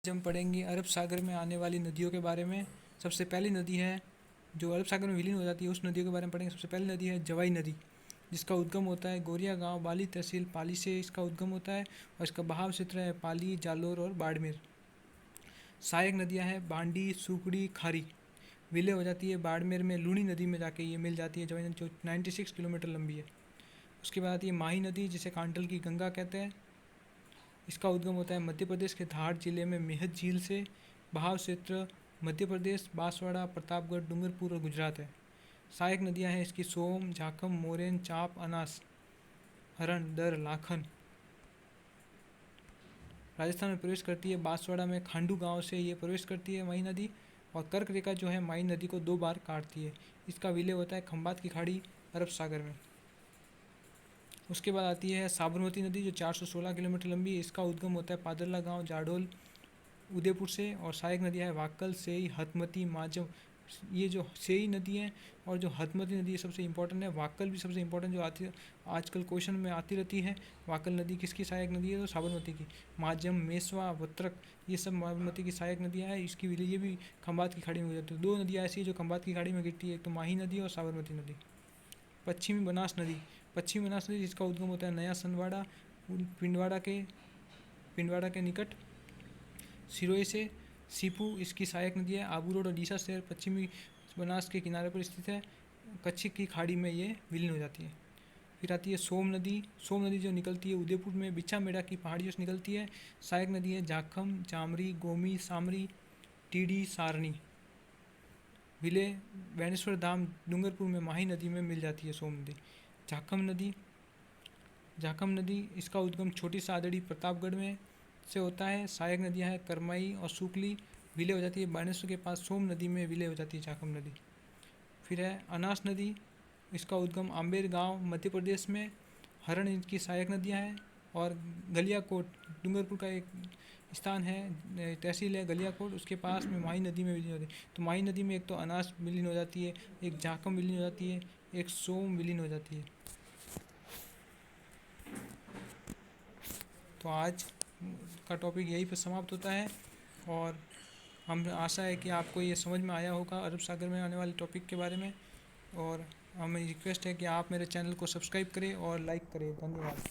हम पढ़ेंगे अरब सागर में आने वाली नदियों के बारे में। सबसे पहली नदी है जो अरब सागर में विलीन हो जाती है, उस नदियों के बारे में पढ़ेंगे। सबसे पहली नदी है जवाई नदी, जिसका उद्गम होता है गोरिया गांव, बाली तहसील पाली से इसका उद्गम होता है और इसका बहाव क्षेत्र है पाली, जालोर और बाड़मेर। सहायक नदियां हैं बांडी, सुकड़ी, खारी। विलय हो जाती है बाड़मेर में लूणी नदी में जाके ये मिल जाती है, जवाई नदी जो 96 किलोमीटर लंबी है। उसके बाद आती है माही नदी, जिसे कांटल की गंगा कहते हैं। इसका उद्गम होता है मध्य प्रदेश के धार जिले में मेहत झील से। बहाव क्षेत्र मध्य प्रदेश, बांसवाड़ा, प्रतापगढ़, डूंगरपुर और गुजरात है। सहायक नदियां हैं इसकी सोम, झाकम, मोरेन, चाप, अनास, हरण, दर, लाखन। राजस्थान में प्रवेश करती है बांसवाड़ा में खांडू गांव से ये प्रवेश करती है माही नदी, और कर्क रेखा जो है माही नदी को 2 बार काटती है। इसका विलय होता है खंबात की खाड़ी, अरब सागर में। उसके बाद आती है साबरमती नदी जो 416 किलोमीटर लंबी है। इसका उद्गम होता है पादरला गांव, जाडोल, उदयपुर से। और सहायक नदियाँ है वाक्कल, सेई, हथमती, माजम। ये जो सेई नदी है और जो हथमती नदी है सबसे इंपॉर्टेंट है। वाक्कल भी सबसे इंपॉर्टेंट जो आती आजकल क्वेश्चन में आती रहती है। वाक्कल नदी किसकी सहायक नदी है? तो साबरमती की। माजम, मेसवा, वत्रक, ये सब साबरमती की सहायक नदियाँ हैं। इसकी विलय ये भी खंबात की खाड़ी में गिरती है। 2 नदियाँ ऐसी है जो खंबात की खाड़ी में गिरती है, एक तो माही नदी और साबरमती नदी। पश्चिमी बनास नदी, पश्चिमी बनास नदी जिसका उद्गम होता है नया सनवाड़ा, पिंडवाड़ा के निकट, सिरोही से। सीपू इसकी सहायक नदी है। आबू रोड और डीसा शहर पश्चिमी बनास के किनारे पर स्थित है। कच्छ की खाड़ी में ये विलीन हो जाती है। फिर आती है सोम नदी। सोम नदी जो निकलती है उदयपुर में बिछा मेड़ा की पहाड़ियों से निकलती है। सहायक नदी है जाखम, जामरी, गोमी, सामरी, टीडी, सारणी। विलय बैनेश्वर धाम, डूंगरपुर में माही नदी में मिल जाती है सोम नदी। झाकम नदी इसका उद्गम छोटी सादड़ी, प्रतापगढ़ में से होता है। सहायक नदियाँ हैं करमाई और सुकली। विलय हो जाती है बानेश्वर के पास सोम नदी में विलय हो जाती है झाकम नदी। फिर है अनास नदी, इसका उद्गम आम्बेर गांव, मध्य प्रदेश में। हरण इनकी सहायक नदियाँ हैं। और गलियाकोट डूंगरपुर का एक स्थान है, तहसील है गलियाकोट, उसके पास में माही नदी में विलीन होती है। तो माही नदी में एक तो अनास विलीन हो जाती है, एक झाकम विलीन हो जाती है, एक सोम विलीन हो जाती है। तो आज का टॉपिक यहीं पर समाप्त होता है, और हम आशा है कि आपको ये समझ में आया होगा अरब सागर में आने वाले टॉपिक के बारे में। और हमें रिक्वेस्ट है कि आप मेरे चैनल को सब्सक्राइब करें और लाइक करें। धन्यवाद।